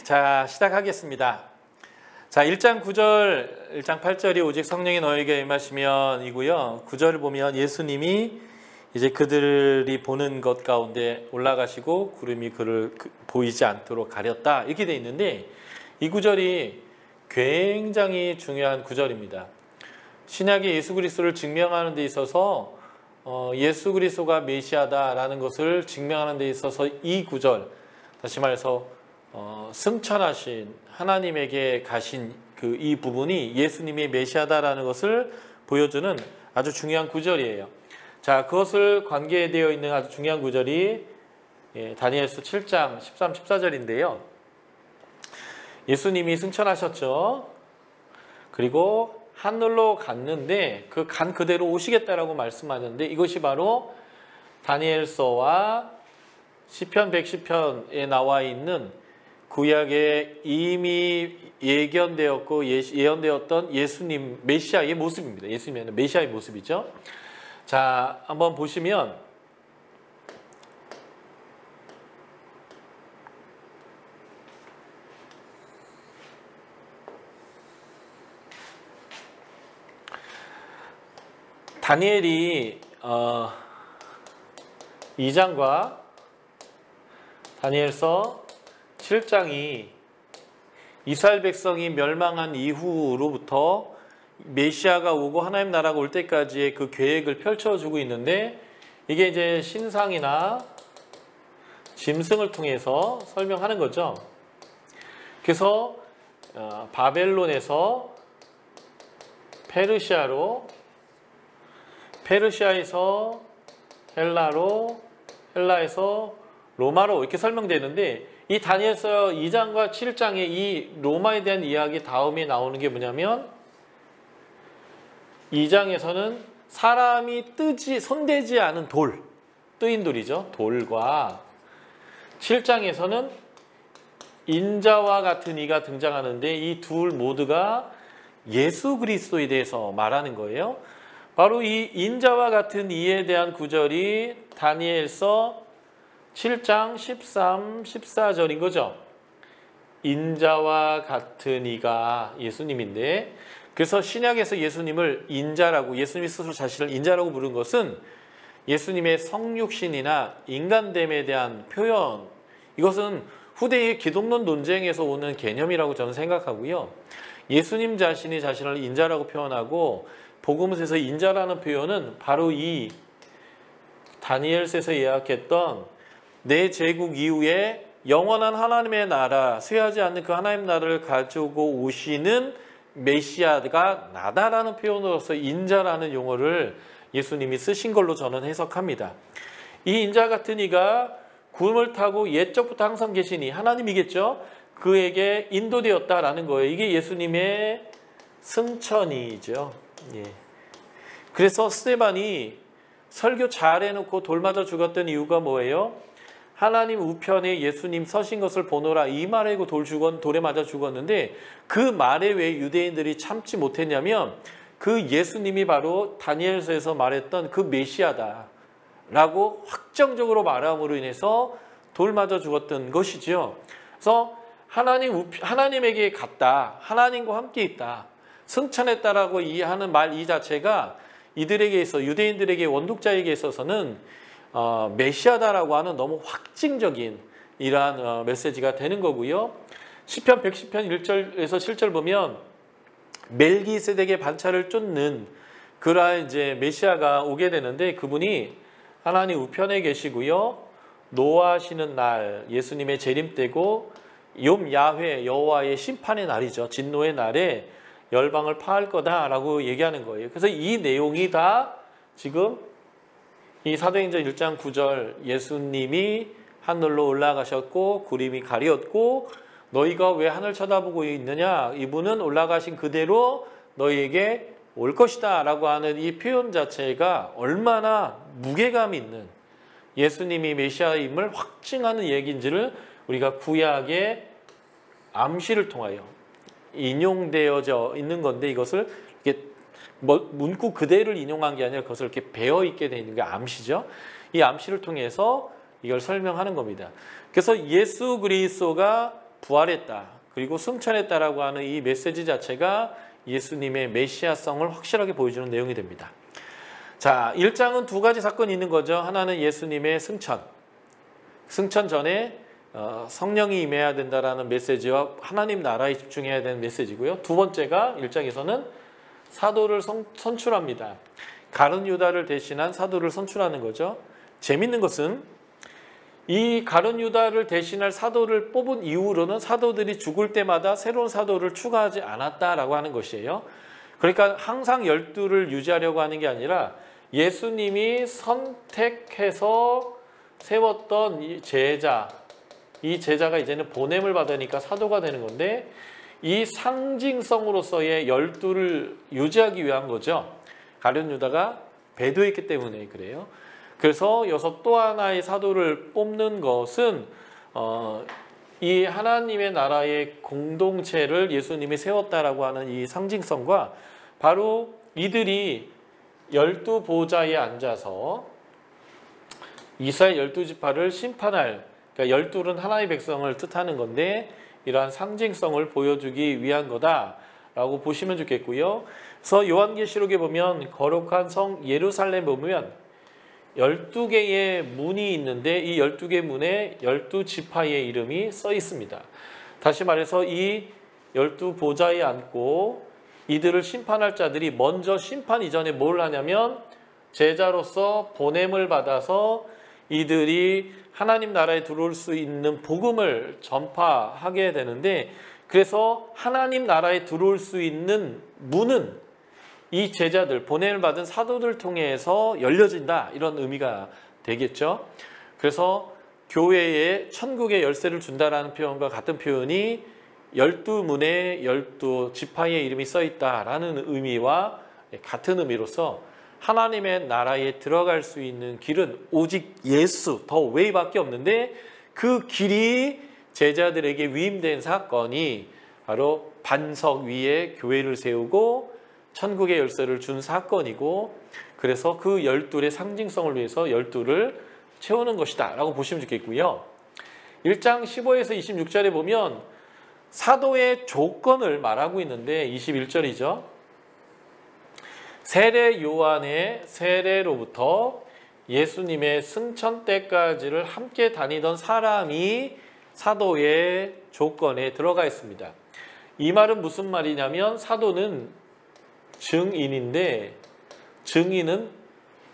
자, 시작하겠습니다. 자, 1장 9절, 1장 8절이 오직 성령이 너에게 임하시면 이고요. 9절을 보면 예수님이 이제 그들이 보는 것 가운데 올라가시고 구름이 그를 보이지 않도록 가렸다. 이렇게 돼 있는데 이 구절이 굉장히 중요한 구절입니다. 신약의 예수 그리스도를 증명하는 데 있어서 예수 그리스도가 메시아다라는 것을 증명하는 데 있어서 이 구절, 다시 말해서 승천하신 하나님에게 가신 그 이 부분이 예수님이 메시아다라는 것을 보여주는 아주 중요한 구절이에요. 자, 그것을 관계되어 있는 아주 중요한 구절이 다니엘서 7장 13, 14절인데요. 예수님이 승천하셨죠. 그리고 하늘로 갔는데 그 간 그대로 오시겠다라고 말씀하셨는데 이것이 바로 다니엘서와 시편 110편에 나와 있는 구약에 이미 예견되었고 예언되었던 예수님 메시아의 모습입니다. 예수님의 메시아의 모습이죠. 자, 한번 보시면 다니엘이 2장과 다니엘서 7장이 이스라엘 백성이 멸망한 이후로부터 메시아가 오고 하나님 나라가 올 때까지의 그 계획을 펼쳐주고 있는데 이게 이제 신상이나 짐승을 통해서 설명하는 거죠. 그래서 바벨론에서 페르시아로, 페르시아에서 헬라로, 헬라에서 로마로 이렇게 설명되는데 이 다니엘서 2장과 7장의 이 로마에 대한 이야기 다음에 나오는 게 뭐냐면 2장에서는 사람이 손대지 않은 돌, 뜨인 돌이죠. 돌과 7장에서는 인자와 같은 이가 등장하는데 이 둘 모두가 예수 그리스도에 대해서 말하는 거예요. 바로 이 인자와 같은 이에 대한 구절이 다니엘서 7장 13, 14절인 거죠. 인자와 같은 이가 예수님인데 그래서 신약에서 예수님을 인자라고, 예수님이 스스로 자신을 인자라고 부른 것은 예수님의 성육신이나 인간됨에 대한 표현, 이것은 후대의 기독론 논쟁에서 오는 개념이라고 저는 생각하고요. 예수님 자신이 자신을 인자라고 표현하고 복음서에서 인자라는 표현은 바로 이 다니엘서에서 예약했던 내 제국 이후에 영원한 하나님의 나라, 쇠하지 않는 그 하나님 나라를 가지고 오시는 메시아가 나다라는 표현으로서 인자라는 용어를 예수님이 쓰신 걸로 저는 해석합니다. 이 인자 같은 이가 구름을 타고 옛적부터 항상 계시니 하나님이겠죠. 그에게 인도되었다라는 거예요. 이게 예수님의 승천이죠. 예. 그래서 스데반이 설교 잘 해놓고 돌 맞아 죽었던 이유가 뭐예요? 하나님 우편에 예수님 서신 것을 보노라 이 말에 돌에 맞아 죽었는데 그 말에 왜 유대인들이 참지 못했냐면 그 예수님이 바로 다니엘서에서 말했던 그 메시아다 라고 확정적으로 말함으로 인해서 돌 맞아 죽었던 것이죠. 그래서 하나님에게 갔다, 하나님과 함께 있다, 승천했다라고 이해하는 말 이 자체가 이들에게 있어 유대인들에게 원독자에게 있어서는 메시아다라고 하는 너무 확증적인 이러한 메시지가 되는 거고요. 시편 110편 1절에서 7절 보면 멜기세덱의 반차를 쫓는 그러한 이제 메시아가 오게 되는데 그분이 하나님 우편에 계시고요. 노하시는 날 예수님의 재림 때고 욤 야훼 여호와의 심판의 날이죠. 진노의 날에 열방을 파할 거다라고 얘기하는 거예요. 그래서 이 내용이 다 지금 이 사도행전 1장 9절 예수님이 하늘로 올라가셨고 구름이 가리었고 너희가 왜 하늘 쳐다보고 있느냐 이분은 올라가신 그대로 너희에게 올 것이다 라고 하는 이 표현 자체가 얼마나 무게감 있는 예수님이 메시아임을 확증하는 얘기인지를 우리가 구약의 암시를 통하여 인용되어져 있는 건데 이것을 이렇게 문구 그대를 인용한 게 아니라 그것을 이렇게 배어 있게 되어 있는 게 암시죠. 이 암시를 통해서 이걸 설명하는 겁니다. 그래서 예수 그리스도가 부활했다. 그리고 승천했다라고 하는 이 메시지 자체가 예수님의 메시아성을 확실하게 보여주는 내용이 됩니다. 자, 1장은 두 가지 사건이 있는 거죠. 하나는 예수님의 승천. 승천 전에 성령이 임해야 된다라는 메시지와 하나님 나라에 집중해야 되는 메시지고요. 두 번째가 1장에서는 사도를 선출합니다. 가룟 유다를 대신한 사도를 선출하는 거죠. 재밌는 것은 이 가룟 유다를 대신할 사도를 뽑은 이후로는 사도들이 죽을 때마다 새로운 사도를 추가하지 않았다라고 하는 것이에요. 그러니까 항상 12를 유지하려고 하는 게 아니라 예수님이 선택해서 세웠던 이 제자가 이제는 보냄을 받으니까 사도가 되는 건데, 이 상징성으로서의 12를 유지하기 위한 거죠. 가룟 유다가 배도했기 때문에 그래요. 그래서 여기서 또 하나의 사도를 뽑는 것은 이 하나님의 나라의 공동체를 예수님이 세웠다라고 하는 이 상징성과, 바로 이들이 12보좌에 앉아서 이스라엘 12지파를 심판할, 그러니까 12는 하나의 백성을 뜻하는 건데 이러한 상징성을 보여주기 위한 거다라고 보시면 좋겠고요. 그래서 요한계시록에 보면 거룩한 성 예루살렘 보면 12개의 문이 있는데 이 12개 문에 12지파의 이름이 써 있습니다. 다시 말해서 이 12보좌에 앉고 이들을 심판할 자들이 먼저 심판 이전에 뭘 하냐면 제자로서 보냄을 받아서 이들이 하나님 나라에 들어올 수 있는 복음을 전파하게 되는데, 그래서 하나님 나라에 들어올 수 있는 문은 이 제자들, 보냄을 받은 사도들 통해서 열려진다, 이런 의미가 되겠죠. 그래서 교회에 천국의 열쇠를 준다라는 표현과 같은 표현이 12문에 12지파의 이름이 써 있다라는 의미와 같은 의미로서 하나님의 나라에 들어갈 수 있는 길은 오직 예수, 더 웨이밖에 없는데, 그 길이 제자들에게 위임된 사건이 바로 반석 위에 교회를 세우고 천국의 열쇠를 준 사건이고, 그래서 그 12의 상징성을 위해서 12를 채우는 것이다 라고 보시면 좋겠고요. 1장 15에서 26절에 보면 사도의 조건을 말하고 있는데 21절이죠. 세례 요한의 세례로부터 예수님의 승천 때까지를 함께 다니던 사람이 사도의 조건에 들어가 있습니다. 이 말은 무슨 말이냐면, 사도는 증인인데 증인은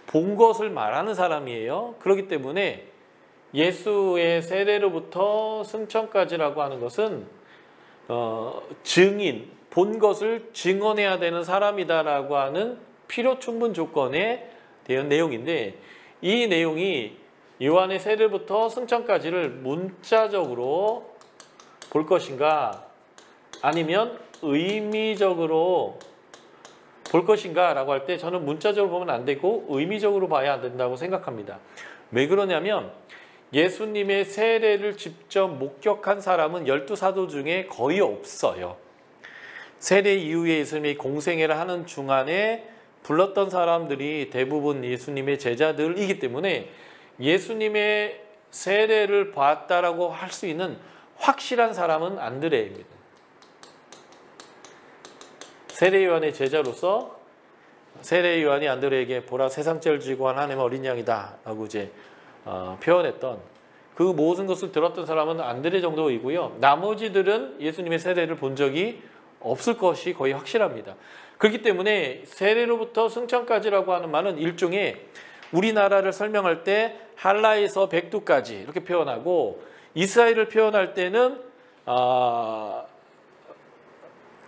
본 것을 말하는 사람이에요. 그렇기 때문에 예수의 세례로부터 승천까지라고 하는 것은 증인, 본 것을 증언해야 되는 사람이다라고 하는 필요 충분 조건에 대한 내용인데, 이 내용이 요한의 세례부터 승천까지를 문자적으로 볼 것인가 아니면 의미적으로 볼 것인가 라고 할 때 저는 문자적으로 보면 안 되고 의미적으로 봐야 된다고 생각합니다. 왜 그러냐면 예수님의 세례를 직접 목격한 사람은 12사도 중에 거의 없어요. 세례 이후에 예수님이 공생애를 하는 중간에 불렀던 사람들이 대부분 예수님의 제자들이기 때문에 예수님의 세례를 봤다라고 할 수 있는 확실한 사람은 안드레입니다. 세례 요한의 제자로서 세례 요한이 안드레에게 보라 세상 죄를 지고 한 하나님의 어린 양이다 라고 이제 표현했던 그 모든 것을 들었던 사람은 안드레 정도이고요. 나머지들은 예수님의 세례를 본 적이 없을 것이 거의 확실합니다. 그렇기 때문에 세례로부터 승천까지라고 하는 말은 일종의 우리나라를 설명할 때 할라에서 백두까지 이렇게 표현하고, 이스라엘을 표현할 때는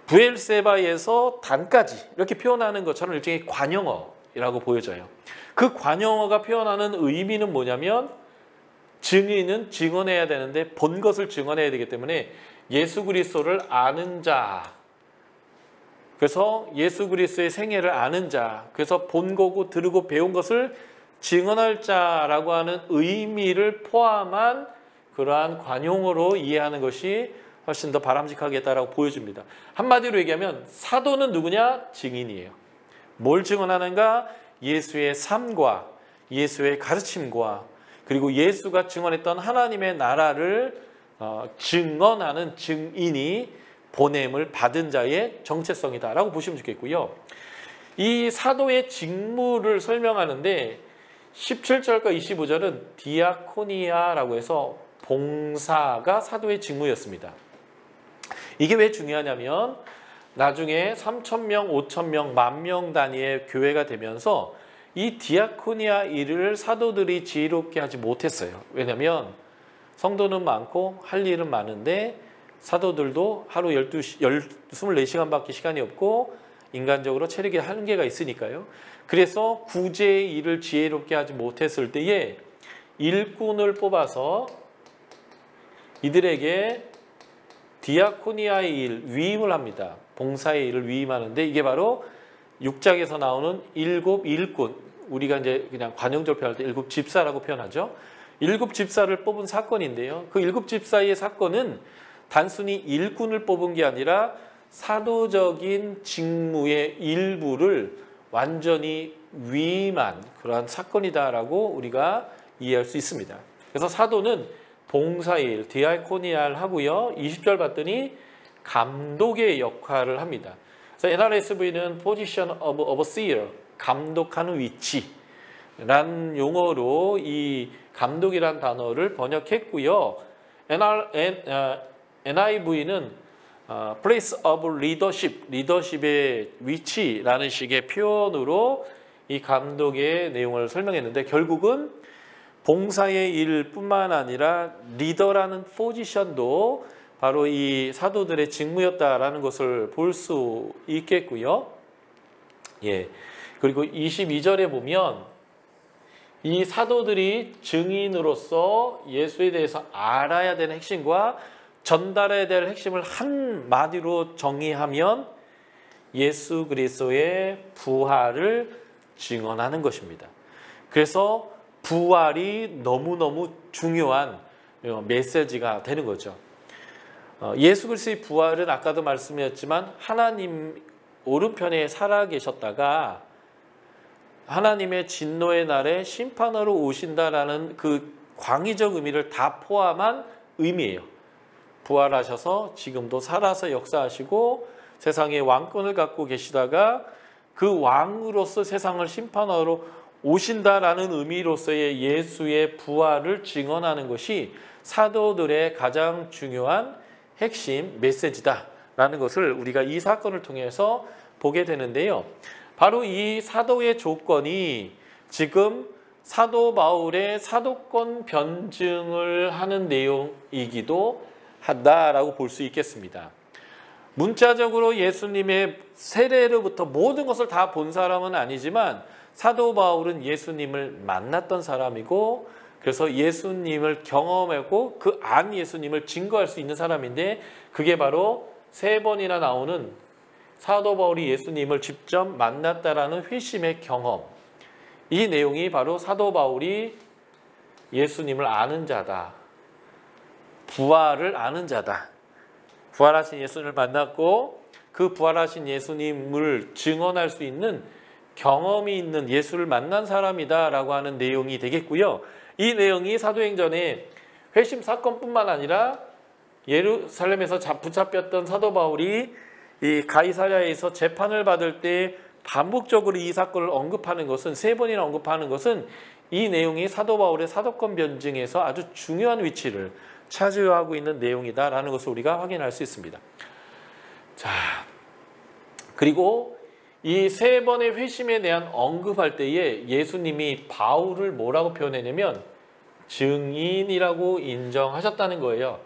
부엘세바에서 단까지 이렇게 표현하는 것처럼 일종의 관용어라고 보여져요. 그 관용어가 표현하는 의미는 뭐냐면, 증인은 증언해야 되는데 본 것을 증언해야 되기 때문에 예수 그리스도를 아는 자, 그래서 예수 그리스도의 생애를 아는 자, 그래서 본 거고 들으고 배운 것을 증언할 자라고 하는 의미를 포함한 그러한 관용어로 이해하는 것이 훨씬 더 바람직하겠다라고 보여줍니다. 한마디로 얘기하면 사도는 누구냐? 증인이에요. 뭘 증언하는가? 예수의 삶과 예수의 가르침과 그리고 예수가 증언했던 하나님의 나라를 증언하는 증인이 보냄을 받은 자의 정체성이다라고 보시면 좋겠고요. 이 사도의 직무를 설명하는데 17절과 25절은 디아코니아라고 해서 봉사가 사도의 직무였습니다. 이게 왜 중요하냐면 나중에 3,000명, 5,000명, 10,000명 단위의 교회가 되면서 이 디아코니아 일을 사도들이 지혜롭게 하지 못했어요. 왜냐하면 성도는 많고 할 일은 많은데 사도들도 하루 24시간밖에 시간이 없고 인간적으로 체력이 한계가 있으니까요. 그래서 구제의 일을 지혜롭게 하지 못했을 때에 일꾼을 뽑아서 이들에게 디아코니아의 일, 위임을 합니다. 봉사의 일을 위임하는데 이게 바로 6장에서 나오는 7 일꾼, 우리가 이제 그냥 관용적으로 표현할 때 7 집사라고 표현하죠. 7 집사를 뽑은 사건인데요. 그 7 집사의 사건은 단순히 일꾼을 뽑은 게 아니라 사도적인 직무의 일부를 완전히 위임한 그러한 사건이다라고 우리가 이해할 수 있습니다. 그래서 사도는 봉사의 일, 디아코니아를 하고요. 20절 봤더니 감독의 역할을 합니다. 그래서 NRSV는 Position of Overseer, 감독하는 위치라는 용어로 이 감독이란 단어를 번역했고요. NIV는 Place of Leadership, 리더십의 위치라는 식의 표현으로 이 감독의 내용을 설명했는데 결국은 봉사의 일뿐만 아니라 리더라는 포지션도 바로 이 사도들의 직무였다라는 것을 볼 수 있겠고요. 예. 그리고 22절에 보면 이 사도들이 증인으로서 예수에 대해서 알아야 되는 핵심과 전달해야 될 핵심을 한마디로 정의하면 예수 그리스도의 부활을 증언하는 것입니다. 그래서 부활이 너무너무 중요한 메시지가 되는 거죠. 예수 그리스도의 부활은 아까도 말씀드렸지만 하나님 오른편에 살아계셨다가 하나님의 진노의 날에 심판하러 오신다라는 그 광의적 의미를 다 포함한 의미예요. 부활하셔서 지금도 살아서 역사하시고 세상의 왕권을 갖고 계시다가 그 왕으로서 세상을 심판하러 오신다라는 의미로서의 예수의 부활을 증언하는 것이 사도들의 가장 중요한 핵심 메시지다라는 것을 우리가 이 사건을 통해서 보게 되는데요. 바로 이 사도의 조건이 지금 사도 바울의 사도권 변증을 하는 내용이기도 한다라고 볼 수 있겠습니다. 문자적으로 예수님의 세례로부터 모든 것을 다 본 사람은 아니지만 사도 바울은 예수님을 만났던 사람이고 그래서 예수님을 경험하고 그 안 예수님을 증거할 수 있는 사람인데 그게 바로 3번이나 나오는 사도 바울이 예수님을 직접 만났다라는 회심의 경험. 이 내용이 바로 사도 바울이 예수님을 아는 자다. 부활을 아는 자다. 부활하신 예수님을 만났고 그 부활하신 예수님을 증언할 수 있는 경험이 있는 예수를 만난 사람이다라고 하는 내용이 되겠고요. 이 내용이 사도행전의 회심 사건뿐만 아니라 예루살렘에서 붙잡혔던 사도 바울이 이 가이사랴에서 재판을 받을 때 반복적으로 이 사건을 언급하는 것은 3번이나 언급하는 것은 이 내용이 사도 바울의 사도권 변증에서 아주 중요한 위치를 차지하고 있는 내용이다라는 것을 우리가 확인할 수 있습니다. 자, 그리고 이 3번의 회심에 대한 언급할 때에 예수님이 바울을 뭐라고 표현했냐면 증인이라고 인정하셨다는 거예요.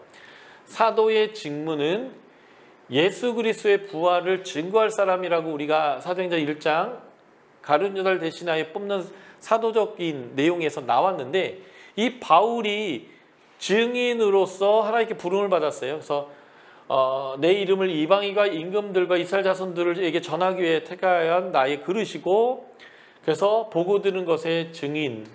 사도의 직무는 예수 그리스도의 부활을 증거할 사람이라고 우리가 사도행전 1장 가룟 유다를 대신하여 뽑는 사도적인 내용에서 나왔는데 이 바울이 증인으로서 하나님께 부름을 받았어요. 그래서 내 이름을 이방인과 임금들과 이스라엘 자손들에게 전하기 위해 택하여 나의 그릇이고 그래서 보고 들은 것의 증인,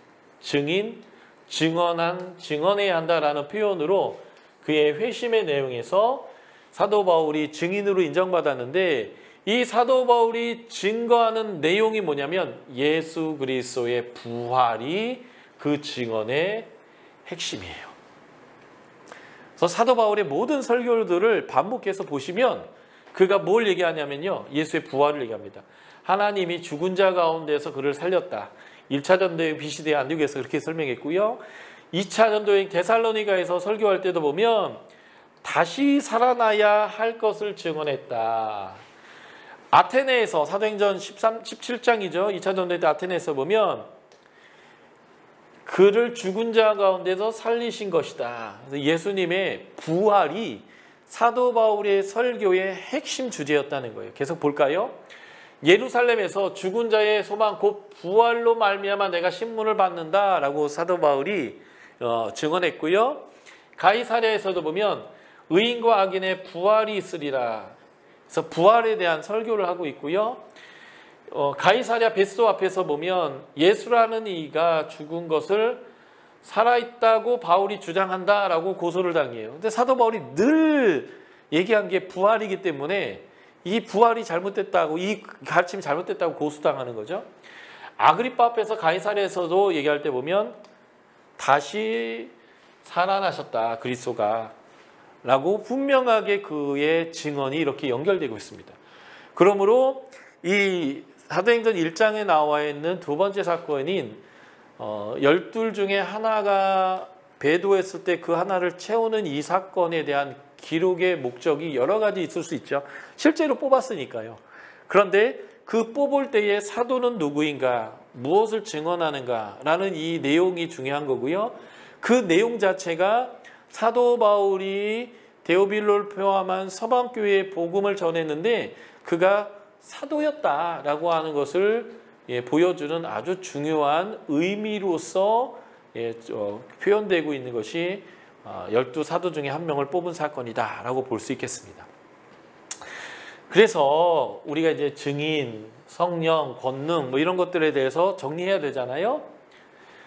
증언해야 한다라는 표현으로 그의 회심의 내용에서 사도 바울이 증인으로 인정받았는데 이 사도 바울이 증거하는 내용이 뭐냐면 예수 그리스도의 부활이 그 증언의 핵심이에요. 그래서 사도 바울의 모든 설교들을 반복해서 보시면 그가 뭘 얘기하냐면요. 예수의 부활을 얘기합니다. 하나님이 죽은 자 가운데서 그를 살렸다. 1차 전도여행 비시대 안디옥에서 그렇게 설명했고요. 2차 전도여행 데살로니가에서 설교할 때도 보면 다시 살아나야 할 것을 증언했다. 아테네에서 사도행전 17장이죠. 2차 전도회 때 아테네에서 보면 그를 죽은 자 가운데서 살리신 것이다. 그래서 예수님의 부활이 사도 바울의 설교의 핵심 주제였다는 거예요. 계속 볼까요? 예루살렘에서 죽은 자의 소망 곧 부활로 말미암아 내가 신문을 받는다라고 사도 바울이 증언했고요. 가이사랴에서도 보면 의인과 악인의 부활이 있으리라. 그래서 부활에 대한 설교를 하고 있고요. 가이사랴 베스도 앞에서 보면 예수라는 이가 죽은 것을 살아있다고 바울이 주장한다라고 고소를 당해요. 근데 사도 바울이 늘 얘기한 게 부활이기 때문에 이 부활이 잘못됐다고, 이 가르침이 잘못됐다고 고소당하는 거죠. 아그리파 앞에서 가이사랴에서도 얘기할 때 보면 다시 살아나셨다 그리스도가 라고 분명하게 그의 증언이 이렇게 연결되고 있습니다. 그러므로 이 사도행전 1장에 나와 있는 두 번째 사건인 12 중에 하나가 배도했을 때 그 하나를 채우는 이 사건에 대한 기록의 목적이 여러 가지 있을 수 있죠. 실제로 뽑았으니까요. 그런데 그 뽑을 때의 사도는 누구인가, 무엇을 증언하는가 라는 이 내용이 중요한 거고요. 그 내용 자체가 사도 바울이 데오빌로를 포함한 서방교회에 복음을 전했는데 그가 사도였다라고 하는 것을 보여주는 아주 중요한 의미로서 표현되고 있는 것이 12사도 중에 한 명을 뽑은 사건이다라고 볼 수 있겠습니다. 그래서 우리가 이제 증인, 성령, 권능 뭐 이런 것들에 대해서 정리해야 되잖아요.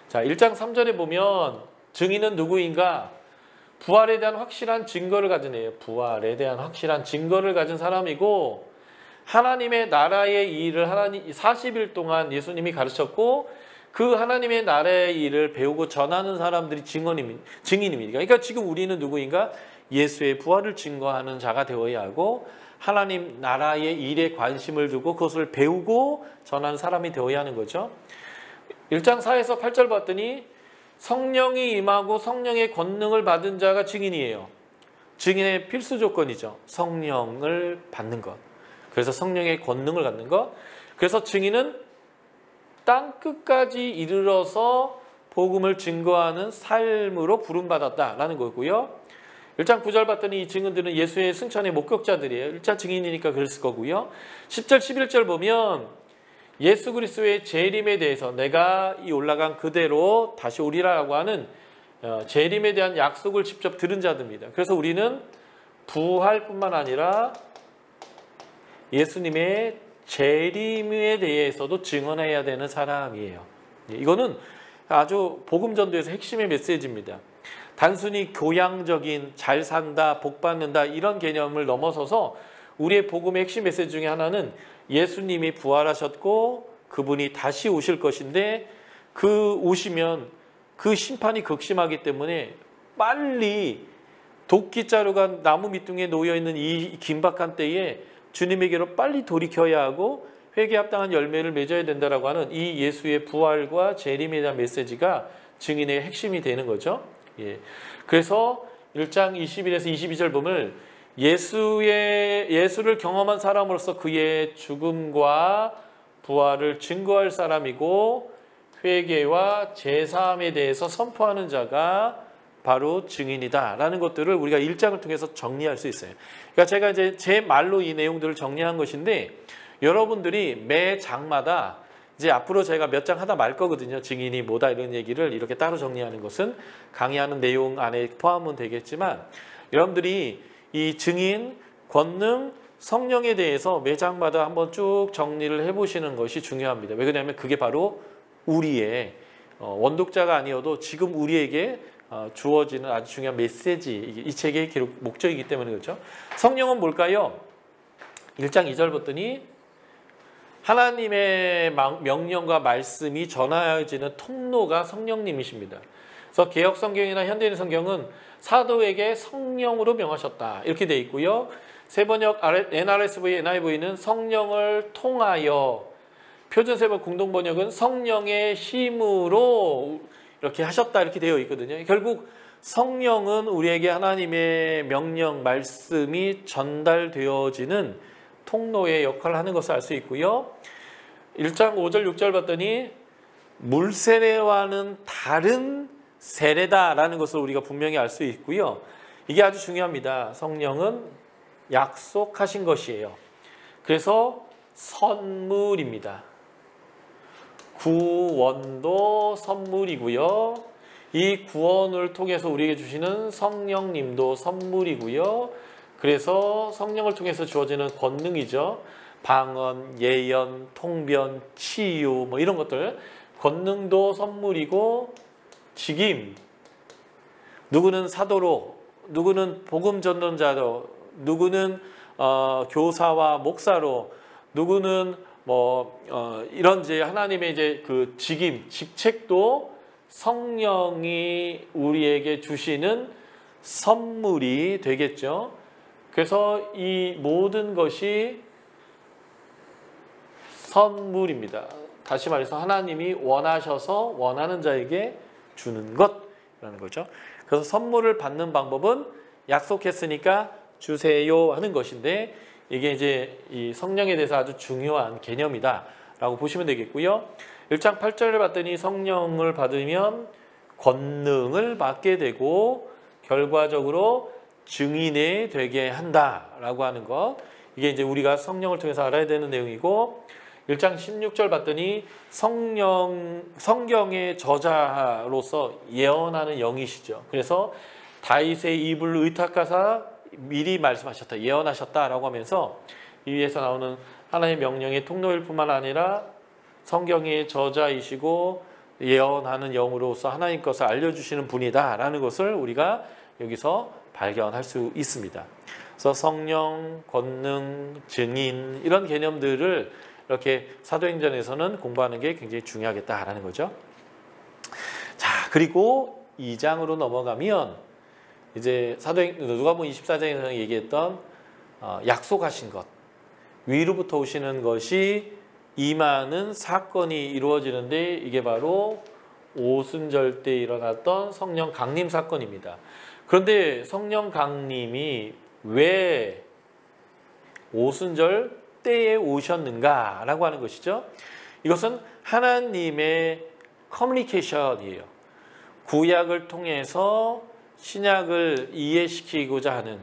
자, 1장 3절에 보면 증인은 누구인가? 부활에 대한 확실한 증거를 가진 애예요. 부활에 대한 확실한 증거를 가진 사람이고 하나님의 나라의 일을 40일 동안 예수님이 가르쳤고 그 하나님의 나라의 일을 배우고 전하는 사람들이 증인입니다. 그러니까 지금 우리는 누구인가? 예수의 부활을 증거하는 자가 되어야 하고 하나님 나라의 일에 관심을 두고 그것을 배우고 전하는 사람이 되어야 하는 거죠. 1장 4에서 8절 봤더니 성령이 임하고 성령의 권능을 받은 자가 증인이에요. 증인의 필수 조건이죠. 성령을 받는 것. 그래서 성령의 권능을 갖는 것. 그래서 증인은 땅 끝까지 이르러서 복음을 증거하는 삶으로 부름받았다라는 거고요. 1장 9절 봤더니 이 증인들은 예수의 승천의 목격자들이에요. 1차 증인이니까 그랬을 거고요. 10절 11절 보면 예수 그리스도의 재림에 대해서 내가 이 올라간 그대로 다시 오리라고 하는 재림에 대한 약속을 직접 들은 자들입니다. 그래서 우리는 부활뿐만 아니라 예수님의 재림에 대해서도 증언해야 되는 사람이에요. 이거는 아주 복음 전도에서 핵심의 메시지입니다. 단순히 교양적인 잘 산다, 복 받는다 이런 개념을 넘어서서 우리의 복음의 핵심 메시지 중에 하나는 예수님이 부활하셨고 그분이 다시 오실 것인데 그 오시면 그 심판이 극심하기 때문에 빨리 도끼자루가 나무 밑둥에 놓여있는 이 긴박한 때에 주님에게로 빨리 돌이켜야 하고 회개에 합당한 열매를 맺어야 된다라고 하는 이 예수의 부활과 재림에 대한 메시지가 증인의 핵심이 되는 거죠. 예. 그래서 1장 21에서 22절 보면 예수를 경험한 사람으로서 그의 죽음과 부활을 증거할 사람이고 회개와 제사함에 대해서 선포하는 자가 바로 증인이다라는 것들을 우리가 1장을 통해서 정리할 수 있어요. 그러니까 제가 이제 제 말로 이 내용들을 정리한 것인데 여러분들이 매 장마다 이제 앞으로 제가 몇 장 하다 말 거거든요. 증인이 뭐다 이런 얘기를 이렇게 따로 정리하는 것은 강의하는 내용 안에 포함은 되겠지만 여러분들이 이 증인, 권능, 성령에 대해서 매 장마다 한번 쭉 정리를 해보시는 것이 중요합니다. 왜 그러냐면 그게 바로 우리의 원독자가 아니어도 지금 우리에게 주어지는 아주 중요한 메시지, 이 책의 기록 목적이기 때문에 그렇죠. 성령은 뭘까요? 1장 2절 봤더니 하나님의 명령과 말씀이 전하여지는 통로가 성령님이십니다. 그래서 개역 성경이나 현대인 성경은 사도에게 성령으로 명하셨다 이렇게 돼 있고요. 세번역 NRSV, NIV는 성령을 통하여, 표준세번 공동번역은 성령의 힘으로 이렇게 하셨다 이렇게 되어 있거든요. 결국 성령은 우리에게 하나님의 명령, 말씀이 전달되어지는 통로의 역할을 하는 것을 알 수 있고요. 1장 5절 6절 봤더니 물세례와는 다른 세례다라는 것을 우리가 분명히 알 수 있고요. 이게 아주 중요합니다. 성령은 약속하신 것이에요. 그래서 선물입니다. 구원도 선물이고요. 이 구원을 통해서 우리에게 주시는 성령님도 선물이고요. 그래서 성령을 통해서 주어지는 권능이죠. 방언, 예언, 통변, 치유 뭐 이런 것들, 권능도 선물이고, 직임, 누구는 사도로, 누구는 복음 전도자로, 누구는 교사와 목사로, 누구는 이런 이제 하나님의 이제 그 직임, 직책도 성령이 우리에게 주시는 선물이 되겠죠. 그래서 이 모든 것이 선물입니다. 다시 말해서 하나님이 원하셔서 원하는 자에게 주는 것이라는 거죠. 그래서 선물을 받는 방법은 약속했으니까 주세요 하는 것인데, 이게 이제 이 성령에 대해서 아주 중요한 개념이다라고 보시면 되겠고요. 1장 8절을 봤더니 성령을 받으면 권능을 받게 되고 결과적으로 증인이 되게 한다라고 하는 것. 이게 이제 우리가 성령을 통해서 알아야 되는 내용이고, 1장 16절 봤더니 성경의 저자로서 예언하는 영이시죠. 그래서 다윗의 입을 의탁하사 미리 말씀하셨다, 예언하셨다라고 하면서 이 위에서 나오는 하나님의 명령의 통로일 뿐만 아니라 성경의 저자이시고 예언하는 영으로서 하나님 것을 알려주시는 분이다라는 것을 우리가 여기서 발견할 수 있습니다. 그래서 성령, 권능, 증인 이런 개념들을 이렇게 사도행전에서는 공부하는 게 굉장히 중요하겠다라는 거죠. 자, 그리고 2장으로 넘어가면 이제 누가복음 24장에서 얘기했던 약속하신 것, 위로부터 오시는 것이 임하는 사건이 이루어지는데, 이게 바로 오순절 때 일어났던 성령 강림 사건입니다. 그런데 성령 강림이 왜 오순절 때에 오셨는가라고 하는 것이죠. 이것은 하나님의 커뮤니케이션이에요. 구약을 통해서 신약을 이해시키고자 하는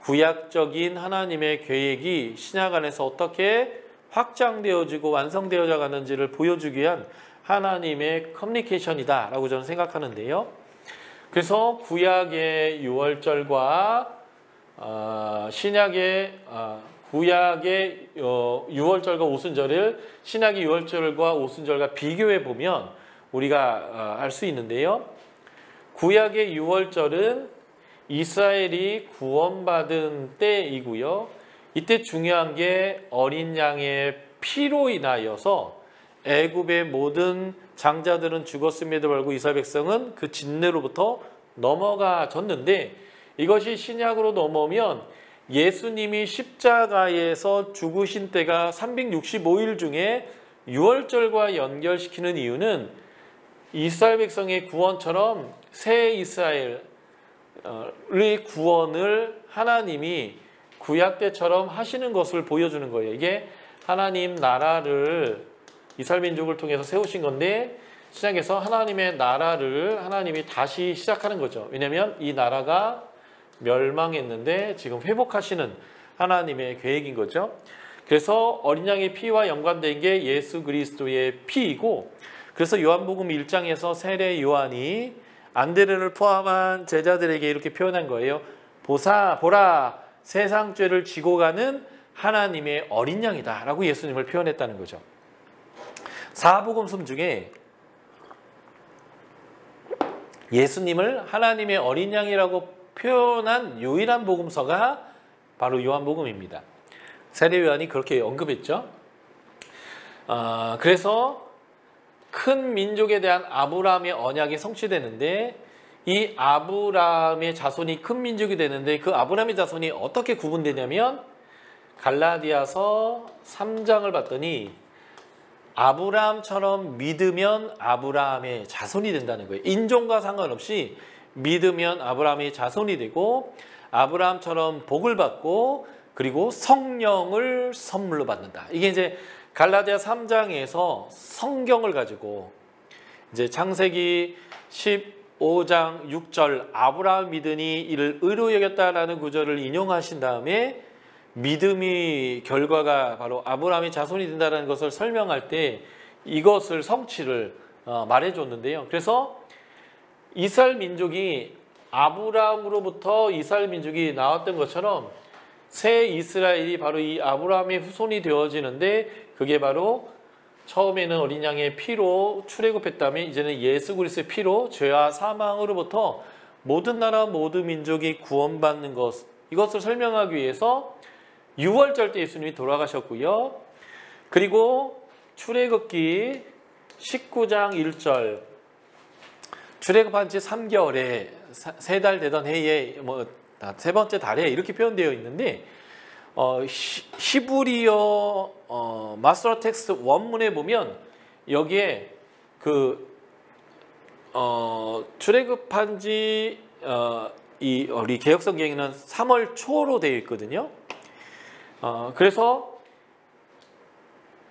구약적인 하나님의 계획이 신약 안에서 어떻게 확장되어지고 완성되어져 가는지를 보여주기 위한 하나님의 커뮤니케이션이다라고 저는 생각하는데요. 그래서 구약의 유월절과 구약의 유월절과 오순절을 신약의 유월절과 오순절과 비교해 보면 우리가 알 수 있는데요. 구약의 유월절은 이스라엘이 구원받은 때이고요. 이때 중요한 게 어린 양의 피로 인하여서 애굽의 모든 장자들은 죽었음에도 불구하고 이스라엘 백성은 그 진내로부터 넘어가졌는데, 이것이 신약으로 넘어오면 예수님이 십자가에서 죽으신 때가 365일 중에 유월절과 연결시키는 이유는 이스라엘 백성의 구원처럼 새 이스라엘의 구원을 하나님이 구약 때처럼 하시는 것을 보여주는 거예요. 이게 하나님 나라를 이스라엘 민족을 통해서 세우신 건데, 신약에서 하나님의 나라를 하나님이 다시 시작하는 거죠. 왜냐하면 이 나라가 멸망했는데 지금 회복하시는 하나님의 계획인 거죠. 그래서 어린 양의 피와 연관된 게 예수 그리스도의 피이고, 그래서 요한복음 1장에서 세례 요한이 안드레를 포함한 제자들에게 이렇게 표현한 거예요. 보라, 세상 죄를 지고 가는 하나님의 어린 양이다 라고 예수님을 표현했다는 거죠. 사복음서 중에 예수님을 하나님의 어린 양이라고 표현한 유일한 복음서가 바로 요한복음입니다. 세례 요한이 그렇게 언급했죠. 그래서 큰 민족에 대한 아브라함의 언약이 성취되는데, 이 아브라함의 자손이 큰 민족이 되는데 그 아브라함의 자손이 어떻게 구분되냐면 갈라디아서 3장을 봤더니 아브라함처럼 믿으면 아브라함의 자손이 된다는 거예요. 인종과 상관없이 믿으면 아브라함의 자손이 되고 아브라함처럼 복을 받고 그리고 성령을 선물로 받는다. 이게 이제 갈라디아 3장에서 성경을 가지고 이제 창세기 15장 6절 아브라함 믿으니 이를 의로 여겼다라는 구절을 인용하신 다음에 믿음이 결과가 바로 아브라함의 자손이 된다는 것을 설명할 때 이것을 성취를 말해줬는데요. 그래서 이스라엘 민족이 아브라함으로부터 이스라엘 민족이 나왔던 것처럼 새 이스라엘이 바로 이 아브라함의 후손이 되어지는데 그게 바로 처음에는 어린 양의 피로 출애굽했다면 이제는 예수 그리스도의 피로 죄와 사망으로부터 모든 나라 모든 민족이 구원받는 것, 이것을 설명하기 위해서 6월절 때 예수님이 돌아가셨고요. 그리고 출애굽기 19장 1절 출애굽한 지 3개월에 3달 되던 해에 세 번째 달에 이렇게 표현되어 있는데 히브리어 마스터 텍스트 원문에 보면 여기에 그 출애굽한 지 우리 개역성경에는 3월 초로 되어 있거든요. 그래서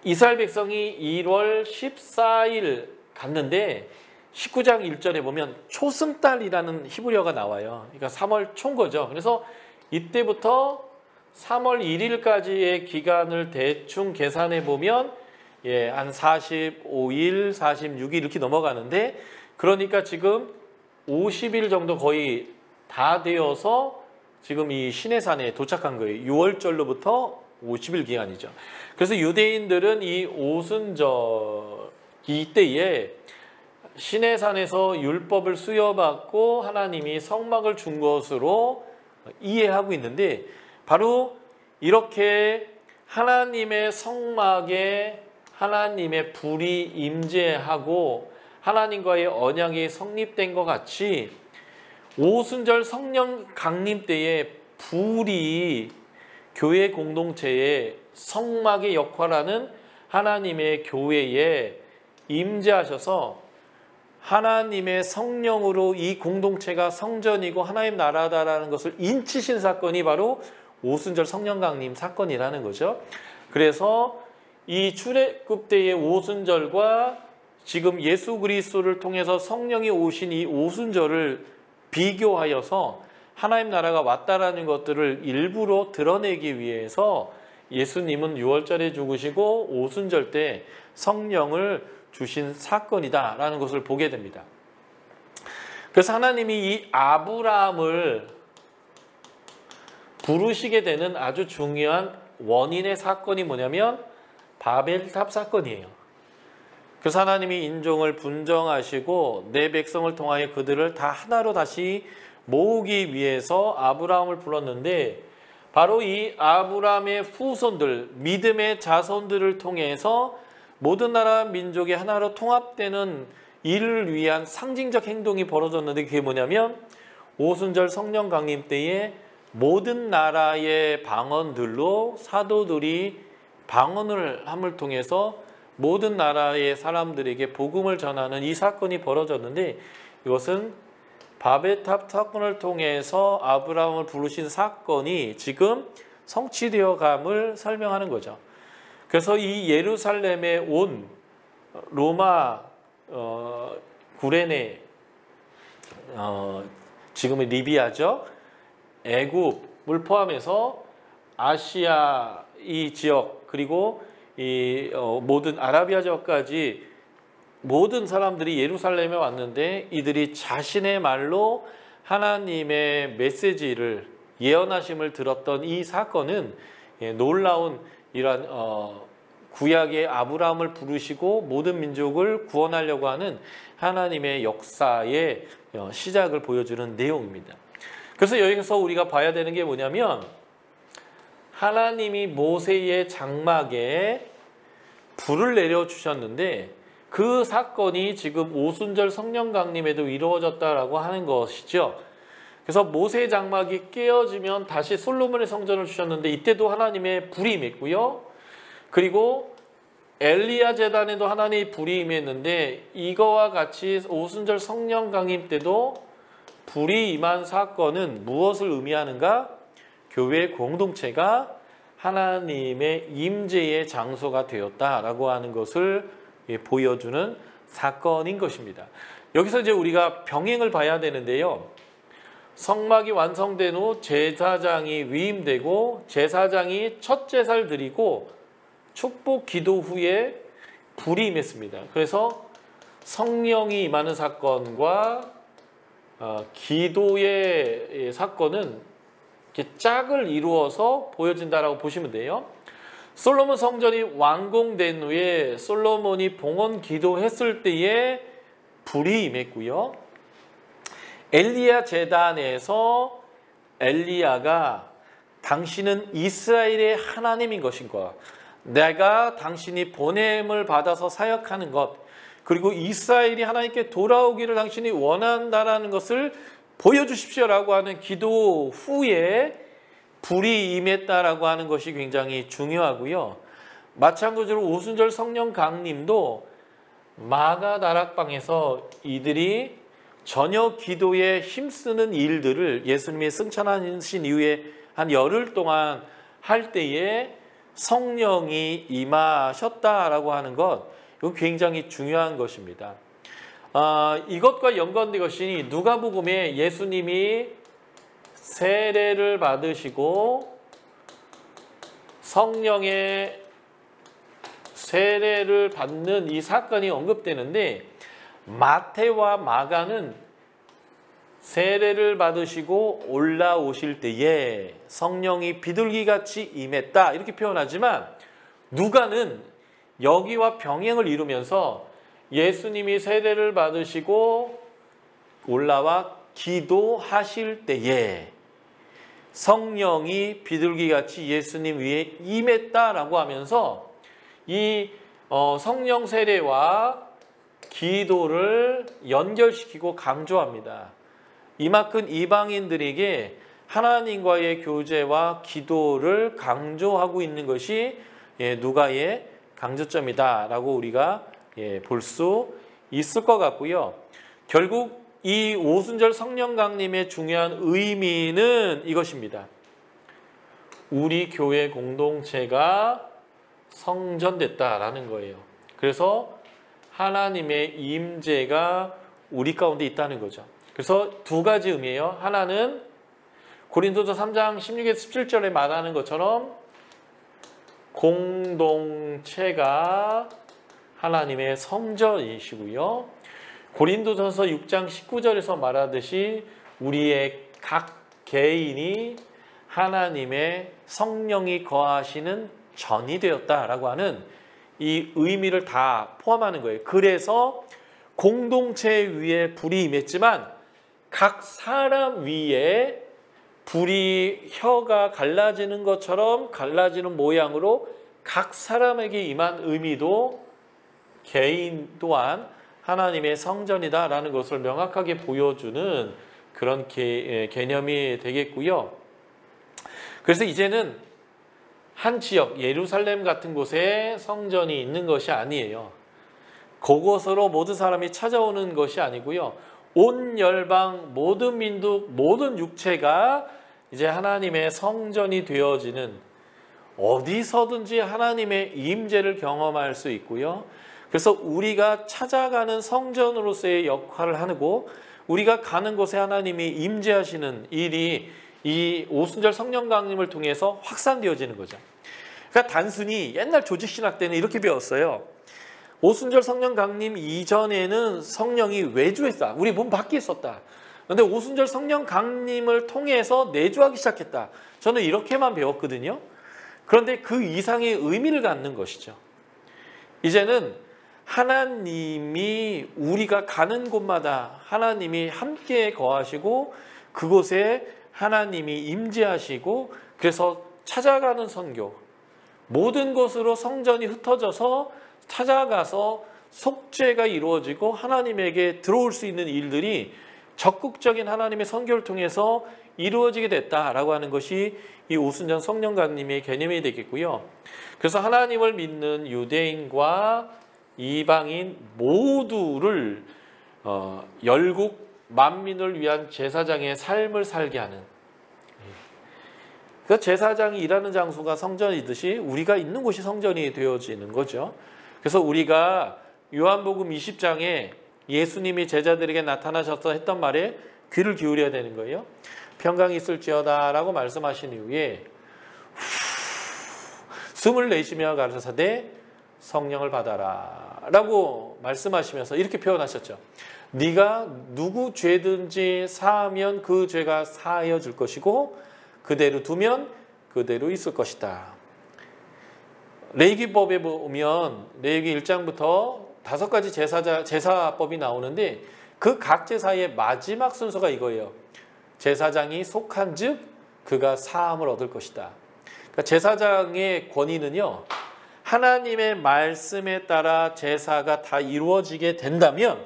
이스라엘 백성이 1월 14일 갔는데 19장 1절에 보면 초승달이라는 히브리어가 나와요. 그러니까 3월 초인 거죠. 그래서 이때부터 3월 1일까지의 기간을 대충 계산해 보면 한 45일, 46일 이렇게 넘어가는데 그러니까 지금 50일 정도 거의 다 되어서 지금 이 시내산에 도착한 거예요. 6월절로부터 50일 기간이죠. 그래서 유대인들은 이 오순절 이때에 시내산에서 율법을 수여받고 하나님이 성막을 준 것으로 이해하고 있는데 바로 이렇게 하나님의 성막에 하나님의 불이 임재하고 하나님과의 언약이 성립된 것 같이 오순절 성령 강림 때에 불이 교회 공동체의 성막의 역할하는 하나님의 교회에 임재하셔서 하나님의 성령으로 이 공동체가 성전이고 하나님 나라다라는 것을 인치신 사건이 바로 오순절 성령 강림 사건이라는 거죠. 그래서 이 출애굽 때의 오순절과 지금 예수 그리스도를 통해서 성령이 오신 이 오순절을 비교하여서 하나님 나라가 왔다라는 것들을 일부러 드러내기 위해서 예수님은 6월절에 죽으시고 오순절 때 성령을 주신 사건이다라는 것을 보게 됩니다. 그래서 하나님이 이 아브라함을 부르시게 되는 아주 중요한 원인의 사건이 뭐냐면 바벨탑 사건이에요. 그래서 하나님이 인종을 분정하시고 내 백성을 통하여 그들을 다 하나로 다시 모으기 위해서 아브라함을 불렀는데 바로 이 아브라함의 후손들, 믿음의 자손들을 통해서 모든 나라 민족이 하나로 통합되는 이를 위한 상징적 행동이 벌어졌는데 그게 뭐냐면 오순절 성령 강림 때에 모든 나라의 방언들로 사도들이 방언을 함을 통해서 모든 나라의 사람들에게 복음을 전하는 이 사건이 벌어졌는데 이것은 바벨탑 사건을 통해서 아브라함을 부르신 사건이 지금 성취되어 감을 설명하는 거죠. 그래서 이 예루살렘에 온 로마 구레네 지금의 리비아죠. 애굽을 포함해서 아시아 이 지역 그리고 이 모든 아라비아 지역까지 모든 사람들이 예루살렘에 왔는데 이들이 자신의 말로 하나님의 메시지를 예언하심을 들었던 이 사건은 놀라운 이러한 구약의 아브라함을 부르시고 모든 민족을 구원하려고 하는 하나님의 역사의 시작을 보여주는 내용입니다. 그래서 여기서 우리가 봐야 되는 게 뭐냐면 하나님이 모세의 장막에 불을 내려주셨는데 그 사건이 지금 오순절 성령 강림에도 이루어졌다라고 하는 것이죠. 그래서 모세 장막이 깨어지면 다시 솔로몬의 성전을 주셨는데 이때도 하나님의 불이 임했고요. 그리고 엘리야 제단에도 하나님의 불이 임했는데 이거와 같이 오순절 성령 강림 때도 불이 임한 사건은 무엇을 의미하는가? 교회 공동체가 하나님의 임재의 장소가 되었다라고 하는 것을 보여주는 사건인 것입니다. 여기서 이제 우리가 병행을 봐야 되는데요. 성막이 완성된 후 제사장이 위임되고 제사장이 첫 제사를 드리고 축복 기도 후에 불이 임했습니다. 그래서 성령이 임하는 사건과 기도의 사건은 이렇게 짝을 이루어서 보여진다라고 보시면 돼요. 솔로몬 성전이 완공된 후에 솔로몬이 봉헌 기도했을 때에 불이 임했고요. 엘리야 제단에서 엘리야가 당신은 이스라엘의 하나님인 것인가, 내가 당신이 보냄을 받아서 사역하는 것, 그리고 이스라엘이 하나님께 돌아오기를 당신이 원한다라는 것을 보여주십시오라고 하는 기도 후에 불이 임했다라고 하는 것이 굉장히 중요하고요. 마찬가지로 오순절 성령 강림도 마가 다락방에서 이들이 저녁 기도에 힘쓰는 일들을 예수님이 승천하신 이후에 한 열흘 동안 할 때에 성령이 임하셨다라고 하는 것, 이건 굉장히 중요한 것입니다. 이것과 연관된 것이 누가복음에 예수님이 세례를 받으시고 성령의 세례를 받는 이 사건이 언급되는데, 마태와 마가는 세례를 받으시고 올라오실 때에 성령이 비둘기같이 임했다 이렇게 표현하지만, 누가는 여기와 병행을 이루면서 예수님이 세례를 받으시고 올라와 기도하실 때에 성령이 비둘기같이 예수님 위에 임했다라고 하면서 이 성령 세례와 기도를 연결시키고 강조합니다. 이만큼 이방인들에게 하나님과의 교제와 기도를 강조하고 있는 것이 누가의 강조점이다라고 우리가 볼 수 있을 것 같고요. 결국 이 오순절 성령 강림의 중요한 의미는 이것입니다. 우리 교회 공동체가 성전됐다라는 거예요. 그래서 하나님의 임재가 우리 가운데 있다는 거죠. 그래서 두 가지 의미예요. 하나는 고린도서 3장 16에서 17절에 말하는 것처럼 공동체가 하나님의 성전이시고요. 고린도전서 6장 19절에서 말하듯이 우리의 각 개인이 하나님의 성령이 거하시는 전이 되었다라고 하는 이 의미를 다 포함하는 거예요. 그래서 공동체 위에 불이 임했지만 각 사람 위에 불이 혀가 갈라지는 것처럼 갈라지는 모양으로 각 사람에게 임한 의미도 개인 또한 하나님의 성전이다라는 것을 명확하게 보여주는 그런 개념이 되겠고요. 그래서 이제는 한 지역, 예루살렘 같은 곳에 성전이 있는 것이 아니에요. 그곳으로 모든 사람이 찾아오는 것이 아니고요. 온 열방, 모든 민족, 모든 육체가 이제 하나님의 성전이 되어지는, 어디서든지 하나님의 임재를 경험할 수 있고요. 그래서 우리가 찾아가는 성전으로서의 역할을 하고 우리가 가는 곳에 하나님이 임재하시는 일이 이 오순절 성령 강림을 통해서 확산되어지는 거죠. 그러니까 단순히 옛날 조직신학 때는 이렇게 배웠어요. 오순절 성령 강림 이전에는 성령이 외주했다. 우리 몸 밖에 있었다. 그런데 오순절 성령 강림을 통해서 내주하기 시작했다. 저는 이렇게만 배웠거든요. 그런데 그 이상의 의미를 갖는 것이죠. 이제는 하나님이 우리가 가는 곳마다 하나님이 함께 거하시고 그곳에 하나님이 임재하시고, 그래서 찾아가는 선교, 모든 곳으로 성전이 흩어져서 찾아가서 속죄가 이루어지고 하나님에게 들어올 수 있는 일들이 적극적인 하나님의 선교를 통해서 이루어지게 됐다라고 하는 것이 이 오순절 성령강림의 개념이 되겠고요. 그래서 하나님을 믿는 유대인과 이방인 모두를 열국 만민을 위한 제사장의 삶을 살게 하는, 그 제사장이 일하는 장소가 성전이듯이 우리가 있는 곳이 성전이 되어지는 거죠. 그래서 우리가 요한복음 20장에 예수님이 제자들에게 나타나셔서 했던 말에 귀를 기울여야 되는 거예요. 평강이 있을지어다 라고 말씀하신 이후에 숨을 내쉬며 가르쳐사대 성령을 받아라 라고 말씀하시면서 이렇게 표현하셨죠. 네가 누구 죄든지 사하면 그 죄가 사하여 줄 것이고 그대로 두면 그대로 있을 것이다. 레위기법에 보면 레위기 1장부터 5가지 제사법이 나오는데 그 각 제사의 마지막 순서가 이거예요. 제사장이 속한 즉 그가 사함을 얻을 것이다. 그러니까 제사장의 권위는요, 하나님의 말씀에 따라 제사가 다 이루어지게 된다면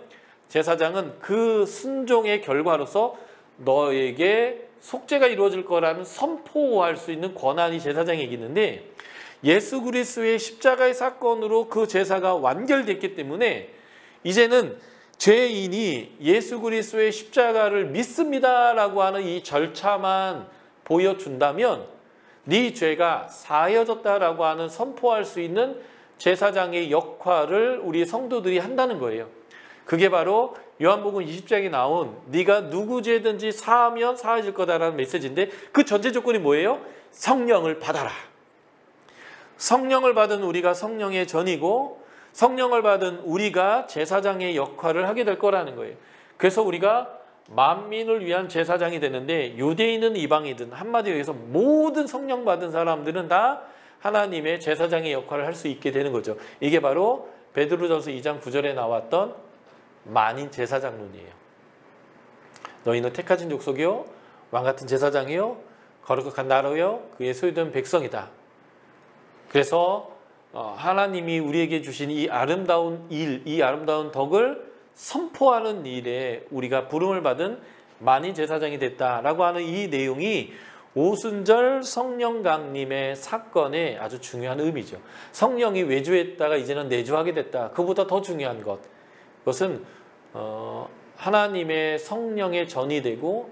제사장은 그 순종의 결과로서 너에게 속죄가 이루어질 거라는 선포할 수 있는 권한이 제사장에게 있는데, 예수 그리스도의 십자가의 사건으로 그 제사가 완결됐기 때문에 이제는 죄인이 예수 그리스도의 십자가를 믿습니다라고 하는 이 절차만 보여준다면 네 죄가 사하여졌다라고 하는 선포할 수 있는 제사장의 역할을 우리 성도들이 한다는 거예요. 그게 바로 요한복음 20장에 나온 네가 누구 죄든지 사하면 사하질 거다라는 메시지인데, 그 전제 조건이 뭐예요? 성령을 받아라. 성령을 받은 우리가 성령의 전이고 성령을 받은 우리가 제사장의 역할을 하게 될 거라는 거예요. 그래서 우리가 만민을 위한 제사장이 되는데, 유대인은 이방이든 한마디로 해서 모든 성령 받은 사람들은 다 하나님의 제사장의 역할을 할 수 있게 되는 거죠. 이게 바로 베드로전서 2장 9절에 나왔던 만인 제사장론이에요. 너희는 택하신 족속이요 왕같은 제사장이요 거룩한 나라요 그의 소유된 백성이다. 그래서 하나님이 우리에게 주신 이 아름다운 일, 이 아름다운 덕을 선포하는 일에 우리가 부름을 받은 만인 제사장이 됐다라고 하는 이 내용이 오순절 성령 강림의 사건의 아주 중요한 의미죠. 성령이 외주했다가 이제는 내주하게 됐다. 그보다 더 중요한 것, 그것은 하나님의 성령의 전이 되고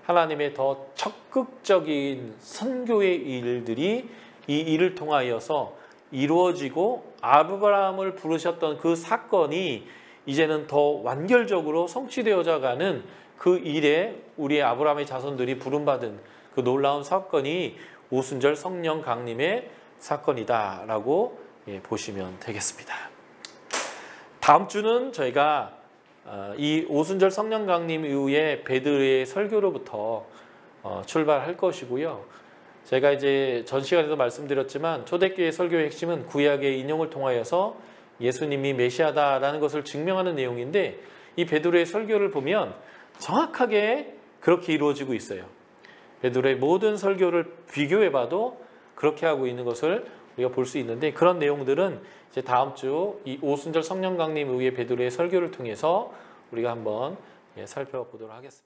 하나님의 더 적극적인 선교의 일들이 이 일을 통하여서 이루어지고 아브라함을 부르셨던 그 사건이 이제는 더 완결적으로 성취되어져 가는 그 일에 우리의 아브라함의 자손들이 부름받은 그 놀라운 사건이 오순절 성령 강림의 사건이다라고 보시면 되겠습니다. 다음 주는 저희가 이 오순절 성령 강림 이후에 베드로의 설교로부터 출발할 것이고요. 제가 이제 전 시간에도 말씀드렸지만 초대교회 설교의 핵심은 구약의 인용을 통하여서 예수님이 메시아다라는 것을 증명하는 내용인데, 이 베드로의 설교를 보면 정확하게 그렇게 이루어지고 있어요. 베드로의 모든 설교를 비교해봐도 그렇게 하고 있는 것을 우리가 볼 수 있는데, 그런 내용들은 이제 다음 주 이 오순절 성령 강림 이후의 베드로의 설교를 통해서 우리가 한번 살펴보도록 하겠습니다.